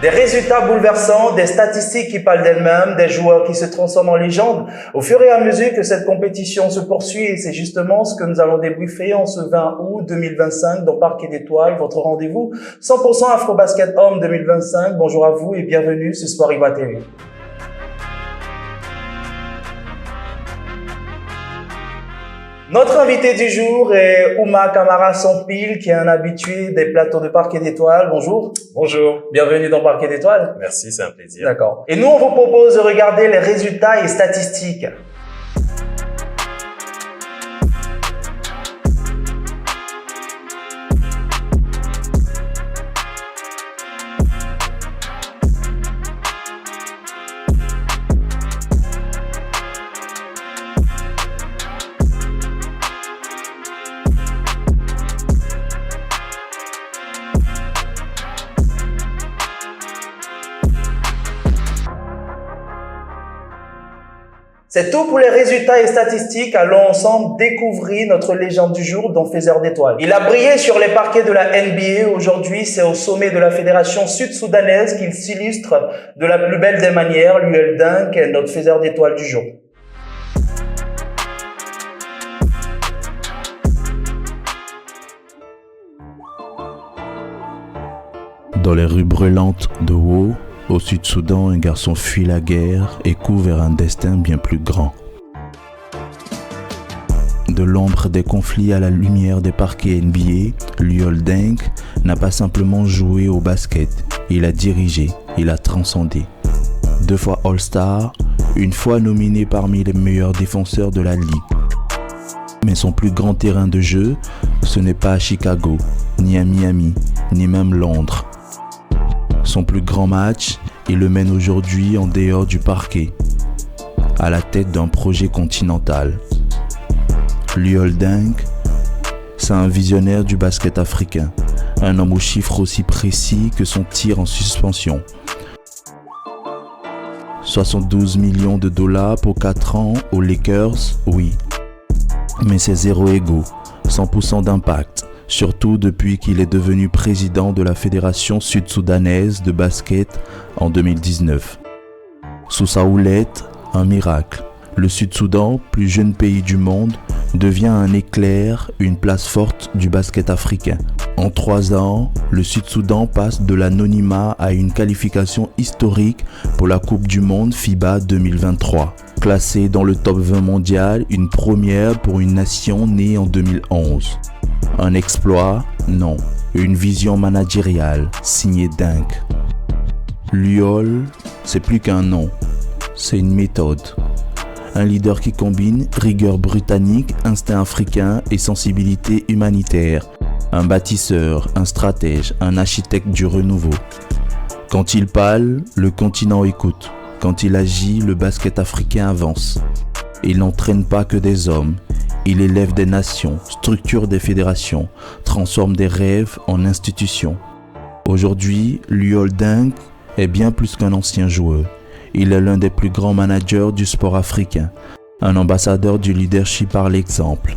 Des résultats bouleversants, des statistiques qui parlent d'elles-mêmes, des joueurs qui se transforment en légendes. Au fur et à mesure que cette compétition se poursuit, et c'est justement ce que nous allons débriefer en ce 20 août 2025 dans Parquet d'Étoiles, votre rendez-vous 100% Afro-Basket Homme 2025. Bonjour à vous et bienvenue sur Sport Ivoire TV. Notre invité du jour est Ouma Kamara Sampil, qui est un habitué des plateaux de Parquet d'Étoiles. Bonjour. Bonjour. Bienvenue dans Parquet d'Étoiles. Merci, c'est un plaisir. D'accord. Et nous, on vous propose de regarder les résultats et statistiques. C'est tout pour les résultats et statistiques. Allons ensemble découvrir notre légende du jour dans Faiseur d'étoiles. Il a brillé sur les parquets de la NBA. Aujourd'hui, c'est au sommet de la fédération sud-soudanaise qu'il s'illustre de la plus belle des manières. Luol Deng est notre Faiseur d'étoiles du jour. Dans les rues brûlantes de Wo, au Sud-Soudan, un garçon fuit la guerre et court vers un destin bien plus grand. De l'ombre des conflits à la lumière des parquets NBA, Luol Deng n'a pas simplement joué au basket, il a dirigé, il a transcendé. 2 fois All-Star, une fois nominé parmi les meilleurs défenseurs de la ligue. Mais son plus grand terrain de jeu, ce n'est pas à Chicago, ni à Miami, ni même Londres. Son plus grand match, il le mène aujourd'hui en dehors du parquet, à la tête d'un projet continental. Luol Deng, c'est un visionnaire du basket africain, un homme aux chiffres aussi précis que son tir en suspension. 72 millions de dollars pour 4 ans aux Lakers, oui. Mais c'est zéro ego, 100% d'impact. Surtout depuis qu'il est devenu président de la Fédération sud-soudanaise de basket en 2019. Sous sa houlette, un miracle. Le Sud-Soudan, plus jeune pays du monde, devient un éclair, une place forte du basket africain. En 3 ans, le Sud-Soudan passe de l'anonymat à une qualification historique pour la Coupe du Monde FIBA 2023. Classé dans le top 20 mondial, une première pour une nation née en 2011. Un exploit? Non. Une vision managériale, signée Deng. Luol, c'est plus qu'un nom, c'est une méthode. Un leader qui combine rigueur britannique, instinct africain et sensibilité humanitaire. Un bâtisseur, un stratège, un architecte du renouveau. Quand il parle, le continent écoute. Quand il agit, le basket africain avance. Il n'entraîne pas que des hommes. Il élève des nations, structure des fédérations, transforme des rêves en institutions. Aujourd'hui, Luol Deng est bien plus qu'un ancien joueur. Il est l'un des plus grands managers du sport africain, un ambassadeur du leadership par l'exemple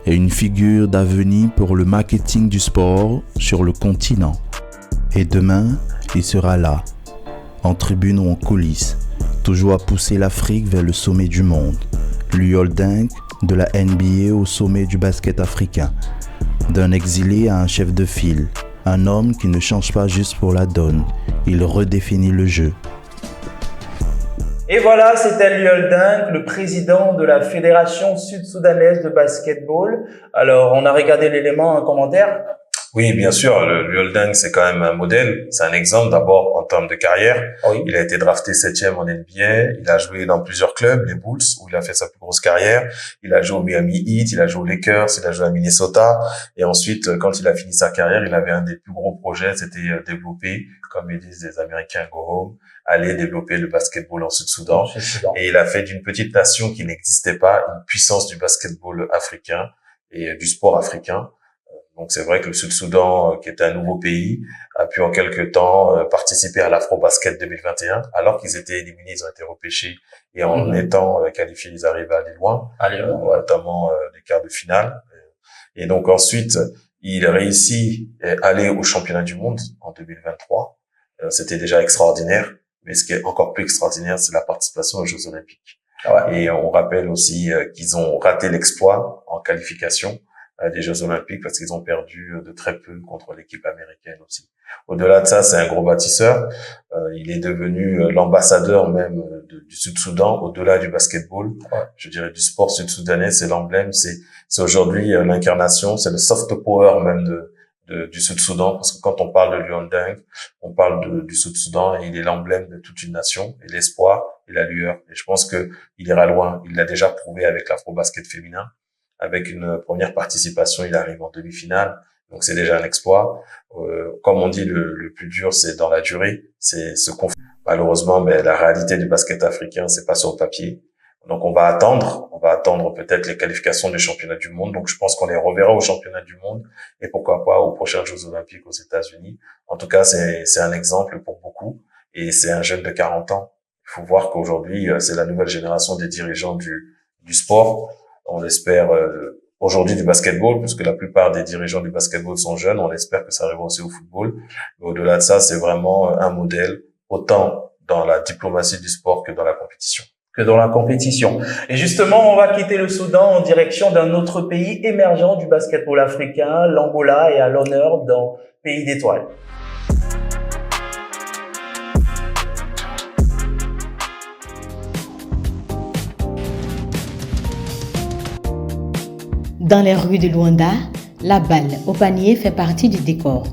et une figure d'avenir pour le marketing du sport sur le continent. Et demain, il sera là, en tribune ou en coulisses, toujours à pousser l'Afrique vers le sommet du monde. Luol Deng, de la NBA au sommet du basket africain, d'un exilé à un chef de file, un homme qui ne change pas juste pour la donne, il redéfinit le jeu. Et voilà, c'était Luol Deng, le président de la Fédération sud-soudanaise de basketball. Alors, on a regardé l'élément en commentaire. Oui, bien sûr, le Luol Deng, c'est quand même un modèle. C'est un exemple d'abord en termes de carrière. Oui. Il a été drafté 7e en NBA. Il a joué dans plusieurs clubs, les Bulls, où il a fait sa plus grosse carrière. Il a joué au Miami Heat, il a joué aux Lakers, il a joué à Minnesota. Et ensuite, quand il a fini sa carrière, il avait un des plus gros projets, c'était développer, comme ils disent les Américains, go home, aller développer le basketball en Sud-Soudan. Et il a fait d'une petite nation qui n'existait pas une puissance du basketball africain et du sport africain. Donc c'est vrai que le Sud-Soudan, qui est un nouveau pays, a pu en quelque temps participer à l'Afro-Basket 2021, alors qu'ils étaient éliminés, ils ont été repêchés, et en étant qualifiés, ils arrivaient à aller loin, notamment les quarts de finale. Et donc ensuite, il réussit à aller au championnat du monde en 2023. c'était déjà extraordinaire. Mais ce qui est encore plus extraordinaire, c'est la participation aux Jeux Olympiques. Ouais. Et on rappelle aussi qu'ils ont raté l'exploit en qualification des Jeux Olympiques parce qu'ils ont perdu de très peu contre l'équipe américaine aussi. Au-delà de ça, c'est un gros bâtisseur. Il est devenu l'ambassadeur même du Sud-Soudan, au-delà du basketball. Ouais. Je dirais du sport sud-soudanais, c'est l'emblème, c'est aujourd'hui l'incarnation, c'est le soft power même du Sud-Soudan, parce que quand on parle de Luandeng, on parle du Sud-Soudan et il est l'emblème de toute une nation, et l'espoir et la lueur. Et je pense que il ira loin. Il l'a déjà prouvé avec l'afro-basket féminin. Avec une première participation, il arrive en demi-finale. Donc c'est déjà un exploit. Comme on dit, le plus dur, c'est dans la durée. C'est ce qu'on fait. Malheureusement, mais la réalité du basket africain, c'est pas sur le papier. Donc on va attendre peut-être les qualifications des championnats du monde. Donc je pense qu'on les reverra aux championnats du monde et pourquoi pas aux prochains Jeux Olympiques aux États-Unis. En tout cas, c'est un exemple pour beaucoup et c'est un jeune de 40 ans. Il faut voir qu'aujourd'hui, c'est la nouvelle génération des dirigeants du sport. On espère aujourd'hui du basketball, puisque la plupart des dirigeants du basketball sont jeunes. On espère que ça arrivera aussi au football. Mais au-delà de ça, c'est vraiment un modèle autant dans la diplomatie du sport que dans la compétition. Et justement, on va quitter le Soudan en direction d'un autre pays émergent du basketball africain. L'Angola est à l'honneur dans Pays d'étoiles. Dans les rues de Luanda, la balle au panier fait partie du décor.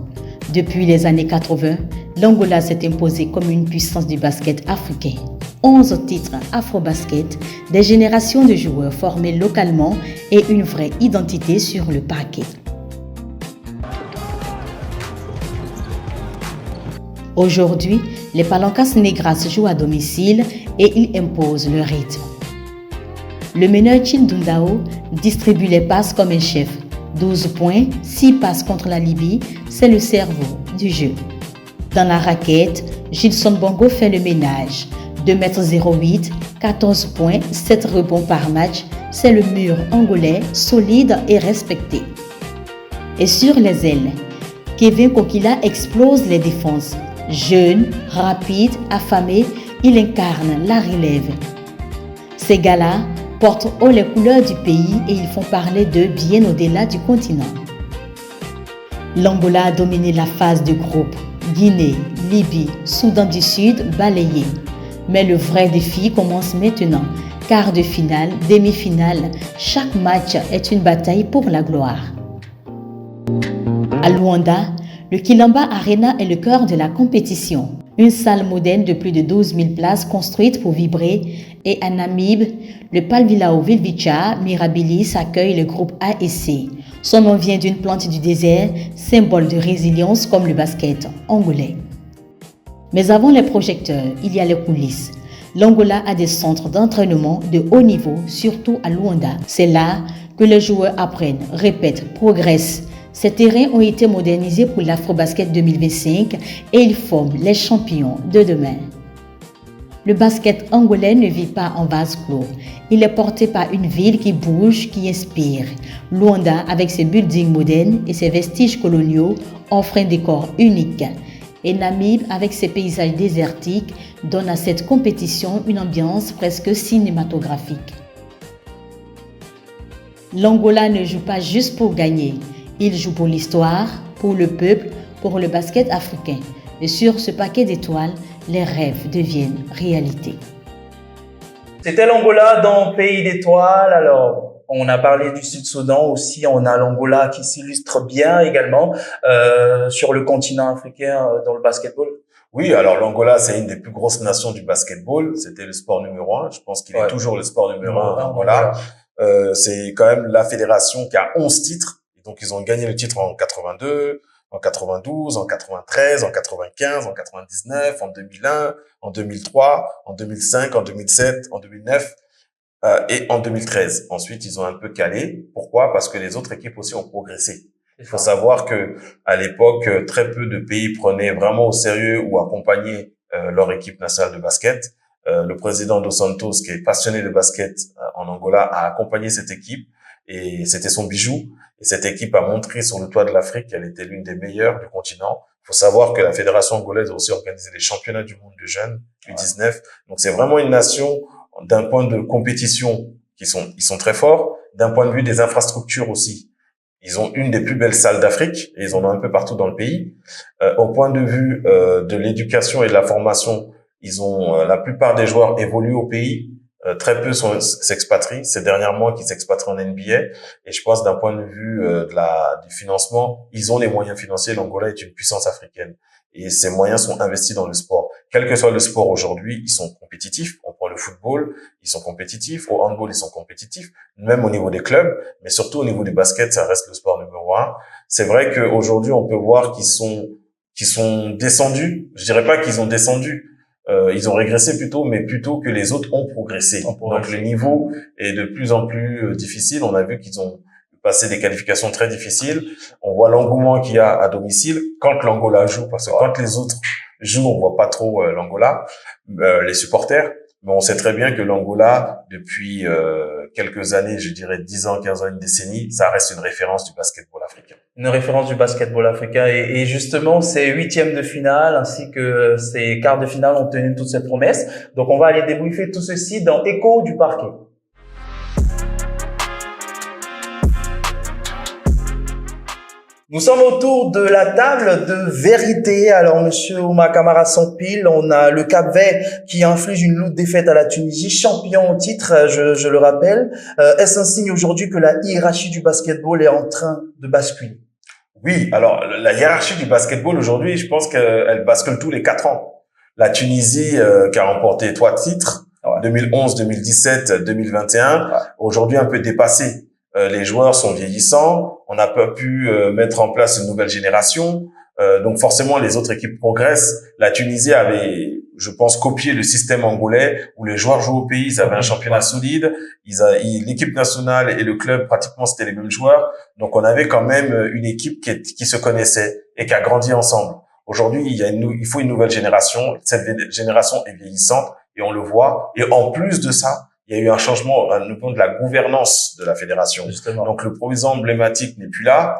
Depuis les années 80, l'Angola s'est imposée comme une puissance du basket africain. 11 titres Afro-Basket, des générations de joueurs formés localement et une vraie identité sur le parquet. Aujourd'hui, les Palancas Negras jouent à domicile et ils imposent le rythme. Le meneur Chindundao distribue les passes comme un chef. 12 points, 6 passes contre la Libye, c'est le cerveau du jeu. Dans la raquette, Gilson Bongo fait le ménage. 2,08 m, 14 points, 7 rebonds par match, c'est le mur angolais solide et respecté. Et sur les ailes, Kevin Kokila explose les défenses. Jeune, rapide, affamé, il incarne la relève. Ces gars-là portent haut les couleurs du pays et ils font parler d'eux bien au-delà du continent. L'Angola a dominé la phase de groupe. Guinée, Libye, Soudan du Sud balayés. Mais le vrai défi commence maintenant. Quart de finale, demi-finale, chaque match est une bataille pour la gloire. À Luanda, le Kilamba Arena est le cœur de la compétition. Une salle moderne de plus de 12 000 places construite pour vibrer. Et à Namib, le Palvilao Vilvicha Mirabilis accueille le groupe ASC. Son nom vient d'une plante du désert, symbole de résilience comme le basket angolais. Mais avant les projecteurs, il y a les coulisses. L'Angola a des centres d'entraînement de haut niveau, surtout à Luanda. C'est là que les joueurs apprennent, répètent, progressent. Ces terrains ont été modernisés pour l'Afrobasket 2025 et ils forment les champions de demain. Le basket angolais ne vit pas en vase clos. Il est porté par une ville qui bouge, qui inspire. Luanda, avec ses buildings modernes et ses vestiges coloniaux, offre un décor unique. Et Namib, avec ses paysages désertiques, donne à cette compétition une ambiance presque cinématographique. L'Angola ne joue pas juste pour gagner. Il joue pour l'histoire, pour le peuple, pour le basket africain. Et sur ce paquet d'étoiles, les rêves deviennent réalité. C'était l'Angola dans Pays d'étoiles. Alors, on a parlé du Sud-Soudan aussi. On a l'Angola qui s'illustre bien également sur le continent africain dans le basketball. Oui, alors l'Angola, c'est une des plus grosses nations du basketball. C'était le sport numéro 1. Je pense qu'il est toujours le sport numéro 1 en Angola. C'est quand même la fédération qui a 11 titres. Et donc, ils ont gagné le titre en 82, en 92, en 93, en 95, en 99, en 2001, en 2003, en 2005, en 2007, en 2009 et en 2013. Ensuite, ils ont un peu calé. Pourquoi? Parce que les autres équipes aussi ont progressé. Il faut savoir que à l'époque, très peu de pays prenaient vraiment au sérieux ou accompagnaient leur équipe nationale de basket. Le président Dos Santos, qui est passionné de basket en Angola, a accompagné cette équipe et c'était son bijou. Et cette équipe a montré sur le toit de l'Afrique qu'elle était l'une des meilleures du continent. Il faut savoir que la fédération angolaise a aussi organisé les championnats du monde de jeunes, U19. Donc, c'est vraiment une nation d'un point de compétition ils sont très forts. D'un point de vue des infrastructures aussi, ils ont une des plus belles salles d'Afrique et ils en ont un peu partout dans le pays. Au point de vue de l'éducation et de la formation, ils ont la plupart des joueurs évoluent au pays. Très peu s'expatrient. C'est dernièrement qu'ils s'expatrient en NBA. Et je pense d'un point de vue du financement, ils ont les moyens financiers. L'Angola est une puissance africaine. Et ces moyens sont investis dans le sport. Quel que soit le sport aujourd'hui, ils sont compétitifs. On prend le football, ils sont compétitifs. Au handball, ils sont compétitifs. Même au niveau des clubs, mais surtout au niveau du basket, ça reste le sport numéro un. C'est vrai qu'aujourd'hui, on peut voir qu'ils sont descendus. Je dirais pas qu'ils ont descendu. Ils ont régressé plutôt, mais plutôt que les autres ont progressé. Donc le niveau est de plus en plus difficile. On a vu qu'ils ont passé des qualifications très difficiles. On voit l'engouement qu'il y a à domicile quand l'Angola joue, parce que quand les autres jouent, on voit pas trop l'Angola, les supporters. Mais on sait très bien que l'Angola, depuis quelques années, je dirais 10 ans, 15 ans, une décennie, ça reste une référence du basketball africain. Une référence du basketball africain. Et justement, ces huitièmes de finale ainsi que ces quarts de finale ont tenu toutes ces promesses. Donc, on va aller débriefer tout ceci dans Écho du parquet. Nous sommes autour de la table de vérité. Alors, monsieur Oumar Kamara Sampil, on a le Cap-Vert qui inflige une lourde défaite à la Tunisie, champion au titre, je le rappelle. Est-ce un signe aujourd'hui que la hiérarchie du basketball est en train de basculer? Oui, alors la hiérarchie du basketball aujourd'hui, je pense qu'elle bascule tous les 4 ans. La Tunisie qui a remporté 3 titres, 2011, 2017, 2021, aujourd'hui un peu dépassée. Les joueurs sont vieillissants, on n'a pas pu mettre en place une nouvelle génération, donc forcément les autres équipes progressent. La Tunisie avait, je pense, copié le système angolais où les joueurs jouent au pays, ils avaient un championnat solide, l'équipe nationale et le club pratiquement c'était les mêmes joueurs, donc on avait quand même une équipe qui se connaissait et qui a grandi ensemble. Aujourd'hui, il faut une nouvelle génération, cette génération est vieillissante et on le voit, et en plus de ça, il y a eu un changement au niveau de la gouvernance de la fédération. Justement. Donc, le président emblématique n'est plus là,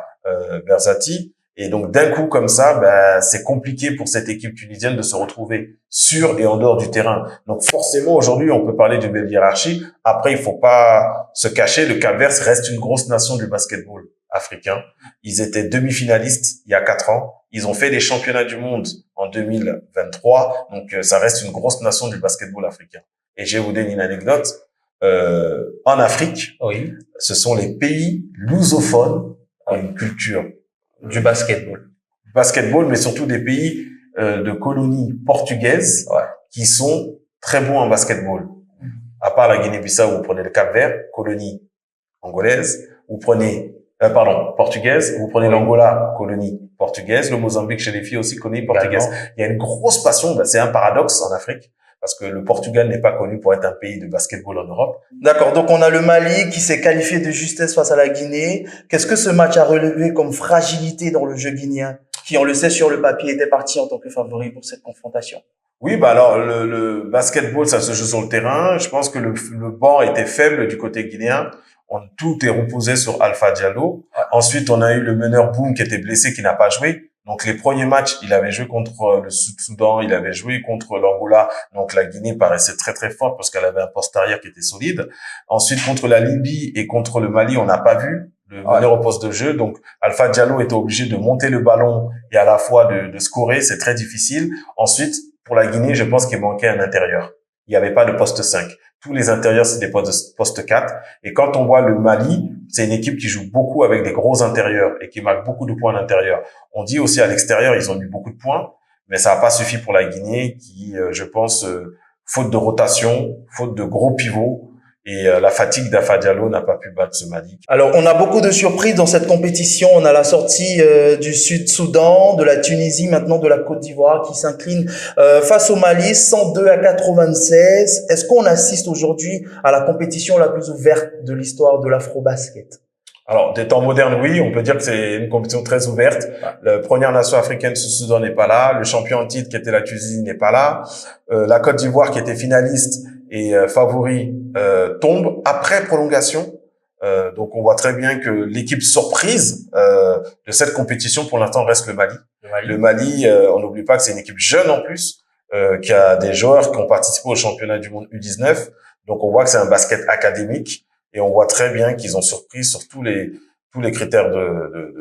Berzati. Et donc, d'un coup, comme ça, c'est compliqué pour cette équipe tunisienne de se retrouver sur et en dehors du terrain. Donc, forcément, aujourd'hui, on peut parler d'une belle hiérarchie. Après, il faut pas se cacher. Le Cap-Vert reste une grosse nation du basketball africain. Ils étaient demi-finalistes il y a 4 ans. Ils ont fait les championnats du monde en 2023. Donc, ça reste une grosse nation du basketball africain. Et je vais vous donner une anecdote. En Afrique, Oui. ce sont les pays lusophones qui ont une culture Du basketball. basketball, mais surtout des pays de colonies portugaises qui sont très bons en basketball. À part la Guinée-Bissau, vous prenez le Cap-Vert, colonie angolaise, vous prenez portugaise, vous prenez l'Angola, colonie portugaise, le Mozambique chez les filles aussi, colonie portugaise. Il y a une grosse passion, c'est un paradoxe en Afrique, parce que le Portugal n'est pas connu pour être un pays de basketball en Europe. D'accord, donc on a le Mali qui s'est qualifié de justesse face à la Guinée. Qu'est-ce que ce match a relevé comme fragilité dans le jeu guinéen, qui, on le sait, sur le papier était parti en tant que favori pour cette confrontation? Oui, alors le basketball, ça se joue sur le terrain. Je pense que le banc était faible du côté guinéen. Tout est reposé sur Alpha Diallo. Ensuite, on a eu le meneur Boum qui était blessé, qui n'a pas joué. Donc, les premiers matchs, il avait joué contre le Sud-Soudan, il avait joué contre l'Angola. Donc, la Guinée paraissait très, très forte parce qu'elle avait un poste arrière qui était solide. Ensuite, contre la Libye et contre le Mali, on n'a pas vu le meneur au poste de jeu. Donc, Alpha Diallo était obligé de monter le ballon et à la fois de scorer. C'est très difficile. Ensuite, pour la Guinée, je pense qu'il manquait un intérieur. Il n'y avait pas de poste 5. Tous les intérieurs, c'est des postes 4. Et quand on voit le Mali, c'est une équipe qui joue beaucoup avec des gros intérieurs et qui marque beaucoup de points à l'intérieur. On dit aussi à l'extérieur, ils ont mis beaucoup de points, mais ça n'a pas suffi pour la Guinée qui, je pense, faute de rotation, faute de gros pivots, et la fatigue d'Alpha Diallo n'a pas pu battre ce Mali. Alors, on a beaucoup de surprises dans cette compétition. On a la sortie du Sud-Soudan, de la Tunisie, maintenant de la Côte d'Ivoire qui s'incline face au Mali, 102-96. Est-ce qu'on assiste aujourd'hui à la compétition la plus ouverte de l'histoire de l'afro-basket? Alors, des temps modernes, oui, on peut dire que c'est une compétition très ouverte. La première nation africaine, Sud-Soudan, n'est pas là. Le champion en titre, qui était la Tunisie, n'est pas là. La Côte d'Ivoire, qui était finaliste et favori, tombe après prolongation. Donc on voit très bien que l'équipe surprise de cette compétition pour l'instant reste le Mali. Le Mali, on n'oublie pas que c'est une équipe jeune en plus, qui a des joueurs qui ont participé au championnat du monde U19. Donc on voit que c'est un basket académique et on voit très bien qu'ils ont surpris sur tous les critères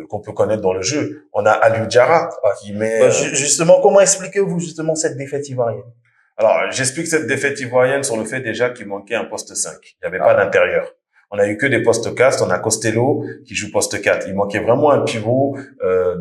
qu'on peut connaître dans le jeu. On a Aliou Diarra qui met justement, comment expliquez-vous justement cette défaite ivoirienne? Alors, j'explique cette défaite ivoirienne sur le fait déjà qu'il manquait un poste 5. Il n'y avait pas d'intérieur. On a eu que des postes 4. On a Costello qui joue poste 4. Il manquait vraiment un pivot.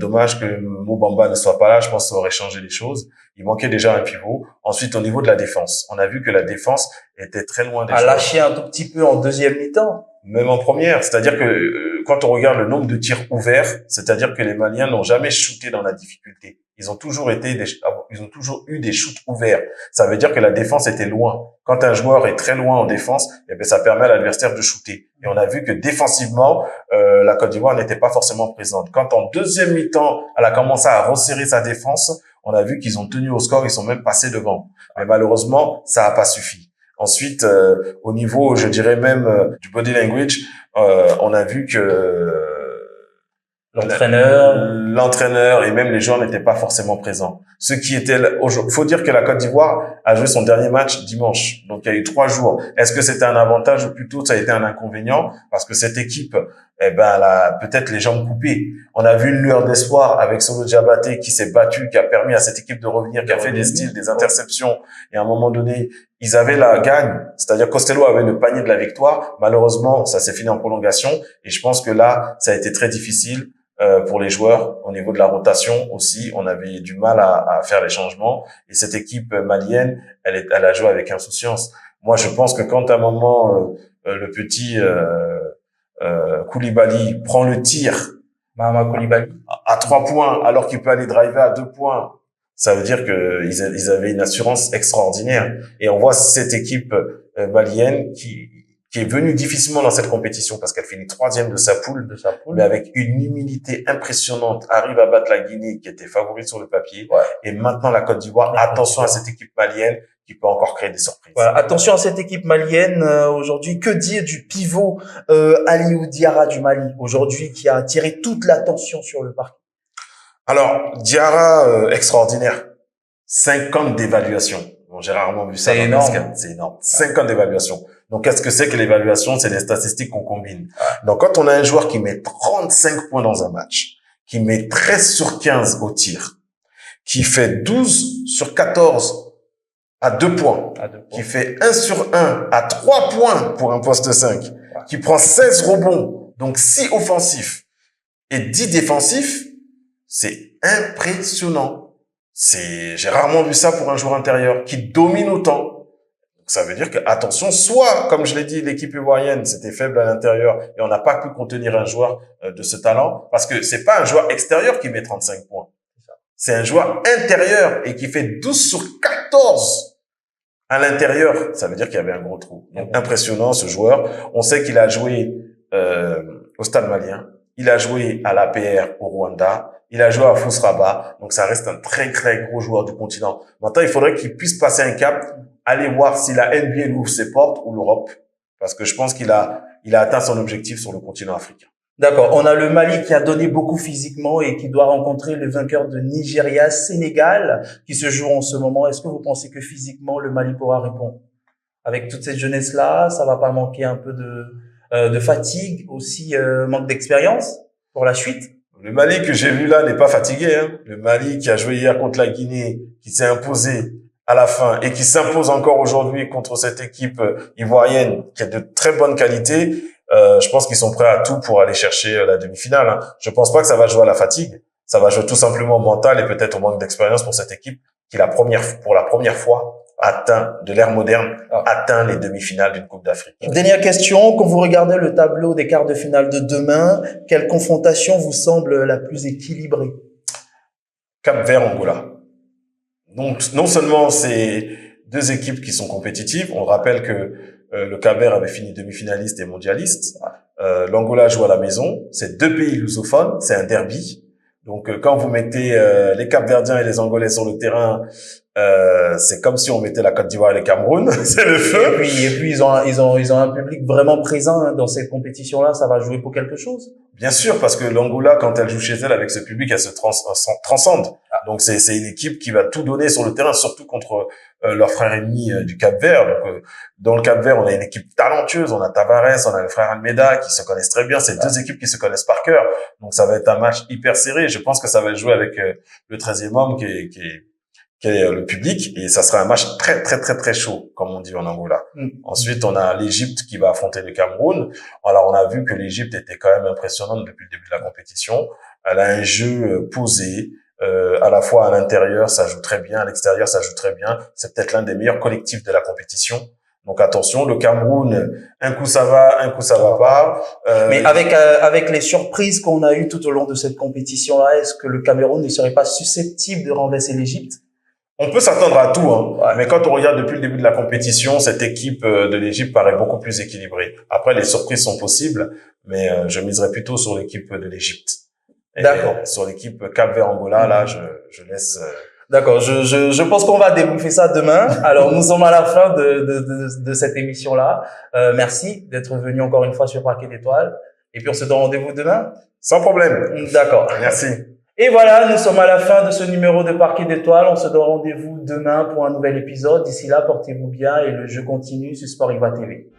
Dommage que Mobamba ne soit pas là. Je pense que ça aurait changé les choses. Il manquait déjà un pivot. Ensuite, au niveau de la défense, on a vu que la défense était très loin des a lâché un tout petit peu en deuxième mi-temps. Même en première. C'est-à-dire que quand on regarde le nombre de tirs ouverts, c'est-à-dire que les Maliens n'ont jamais shooté dans la difficulté. Ils ont toujours eu des shoots ouverts. Ça veut dire que la défense était loin. Quand un joueur est très loin en défense, eh bien, ça permet à l'adversaire de shooter. Et on a vu que défensivement, la Côte d'Ivoire n'était pas forcément présente. Quand en deuxième mi-temps, elle a commencé à resserrer sa défense, on a vu qu'ils ont tenu au score, ils sont même passés devant. Mais malheureusement, ça n'a pas suffi. Ensuite, au niveau, je dirais même du body language, on a vu que l'entraîneur et même les joueurs n'étaient pas forcément présents. Ce qui était, faut dire que la Côte d'Ivoire a joué son dernier match dimanche. Donc, il y a eu 3 jours. Est-ce que c'était un avantage ou plutôt ça a été un inconvénient? Parce que cette équipe, elle a peut-être les jambes coupées. On a vu une lueur d'espoir avec Solo Diabaté qui s'est battu, qui a permis à cette équipe de revenir, qui a fait des styles, des interceptions. Et à un moment donné, ils avaient la gagne. C'est-à-dire Costello avait le panier de la victoire. Malheureusement, ça s'est fini en prolongation. Et je pense que là, ça a été très difficile. Pour les joueurs, au niveau de la rotation aussi, on avait du mal à faire les changements. Et cette équipe malienne, elle a joué avec insouciance. Moi, je pense que quand à un moment le petit Koulibaly prend le tir Mahama Koulibaly à 3 points, alors qu'il peut aller driver à 2 points, ça veut dire que ils avaient une assurance extraordinaire. Et on voit cette équipe malienne qui est venue difficilement dans cette compétition parce qu'elle finit 3e de sa poule, mais avec une humilité impressionnante, arrive à battre la Guinée qui était favorite sur le papier. Ouais. Et maintenant la Côte d'Ivoire, attention à cette équipe malienne qui peut encore créer des surprises. Voilà, attention à cette équipe malienne aujourd'hui. Que dire du pivot Aliou Diarra du Mali aujourd'hui qui a attiré toute l'attention sur le parquet? Alors Diarra, extraordinaire, 50 d'évaluation. Bon, j'ai rarement vu ça. C'est énorme. C'est énorme. 50 d'évaluation. Donc, qu'est-ce que c'est que l'évaluation? C'est des statistiques qu'on combine. Donc, quand on a un joueur qui met 35 points dans un match, qui met 13 sur 15 au tir, qui fait 12 sur 14 à 2 points, qui fait 1 sur 1 à 3 points pour un poste 5, qui prend 16 rebonds, donc 6 offensifs et 10 défensifs, c'est impressionnant. J'ai rarement vu ça pour un joueur intérieur qui domine autant. Ça veut dire que, attention, soit, comme je l'ai dit, l'équipe ivoirienne, c'était faible à l'intérieur et on n'a pas pu contenir un joueur de ce talent parce que c'est pas un joueur extérieur qui met 35 points. C'est un joueur intérieur et qui fait 12 sur 14 à l'intérieur. Ça veut dire qu'il y avait un gros trou. Donc, impressionnant, ce joueur. On sait qu'il a joué au Stade malien. Il a joué à l'APR au Rwanda. Il a joué à Fous Rabat. Donc, ça reste un très, très gros joueur du continent. Maintenant, il faudrait qu'il puisse passer un cap. Aller voir si la NBA lui ouvre ses portes ou l'Europe. Parce que je pense qu'il a atteint son objectif sur le continent africain. D'accord. On a le Mali qui a donné beaucoup physiquement et qui doit rencontrer le vainqueur de Nigeria-Sénégal qui se joue en ce moment. Est-ce que vous pensez que physiquement, le Mali pourra répondre? Avec toute cette jeunesse-là, ça va pas manquer un peu de fatigue, aussi manque d'expérience pour la suite? Le Mali que j'ai vu là n'est pas fatigué. Hein. Le Mali qui a joué hier contre la Guinée, qui s'est imposé à la fin et qui s'impose encore aujourd'hui contre cette équipe ivoirienne qui a de très bonne qualité, je pense qu'ils sont prêts à tout pour aller chercher la demi-finale. Hein. Je pense pas que ça va jouer à la fatigue. Ça va jouer tout simplement au mental et peut-être au manque d'expérience pour cette équipe qui, pour la première fois, de l'ère moderne, atteint les demi-finales d'une Coupe d'Afrique. Dernière question. Quand vous regardez le tableau des quarts de finale de demain, quelle confrontation vous semble la plus équilibrée? Cap-Vert-Angola. Donc, non seulement c'est 2 équipes qui sont compétitives, on rappelle que le Cap-Vert avait fini demi-finaliste et mondialiste. L'Angola joue à la maison, c'est 2 pays lusophones, c'est un derby. Donc, quand vous mettez les Cap-Verdiens et les Angolais sur le terrain, c'est comme si on mettait la Côte d'Ivoire et le Cameroun. C'est le feu. Et puis ils ont un public vraiment présent hein, dans cette compétition-là. Ça va jouer pour quelque chose. Bien sûr, parce que l'Angola, quand elle joue chez elle avec ce public, elle se transcende. Donc, c'est une équipe qui va tout donner sur le terrain, surtout contre leurs frères ennemis du Cap-Vert. Donc, dans le Cap-Vert, on a une équipe talentueuse. On a Tavares, on a le frère Almeida qui se connaissent très bien. C'est deux équipes qui se connaissent par cœur. Donc, ça va être un match hyper serré. Je pense que ça va jouer avec le 13e homme qui est le public, et ça sera un match très très très très chaud, comme on dit en Angola. Ensuite, on a l'Égypte qui va affronter le Cameroun. Alors, on a vu que l'Égypte était quand même impressionnante depuis le début de la compétition. Elle a un jeu posé, à la fois à l'intérieur, ça joue très bien, à l'extérieur, ça joue très bien. C'est peut-être l'un des meilleurs collectifs de la compétition. Donc attention, le Cameroun, un coup ça va pas. Mais avec les surprises qu'on a eues tout au long de cette compétition-là, est-ce que le Cameroun ne serait pas susceptible de renverser l'Égypte? On peut s'attendre à tout, hein. Mais quand on regarde depuis le début de la compétition, cette équipe de l'Égypte paraît beaucoup plus équilibrée. Après, les surprises sont possibles, mais je miserais plutôt sur l'équipe de l'Égypte. D'accord. Sur l'équipe Cap-Vert-Angola, là, je laisse. D'accord. Je pense qu'on va débriefer ça demain. Alors, nous sommes à la fin de cette émission-là. Merci d'être venu encore une fois sur Parquet d'Étoiles. Et puis, on se donne rendez-vous demain. Sans problème. D'accord. Merci. Et voilà, nous sommes à la fin de ce numéro de Parquet d'Étoiles. On se donne rendez-vous demain pour un nouvel épisode. D'ici là, portez-vous bien et le jeu continue sur Sport Ivoire TV.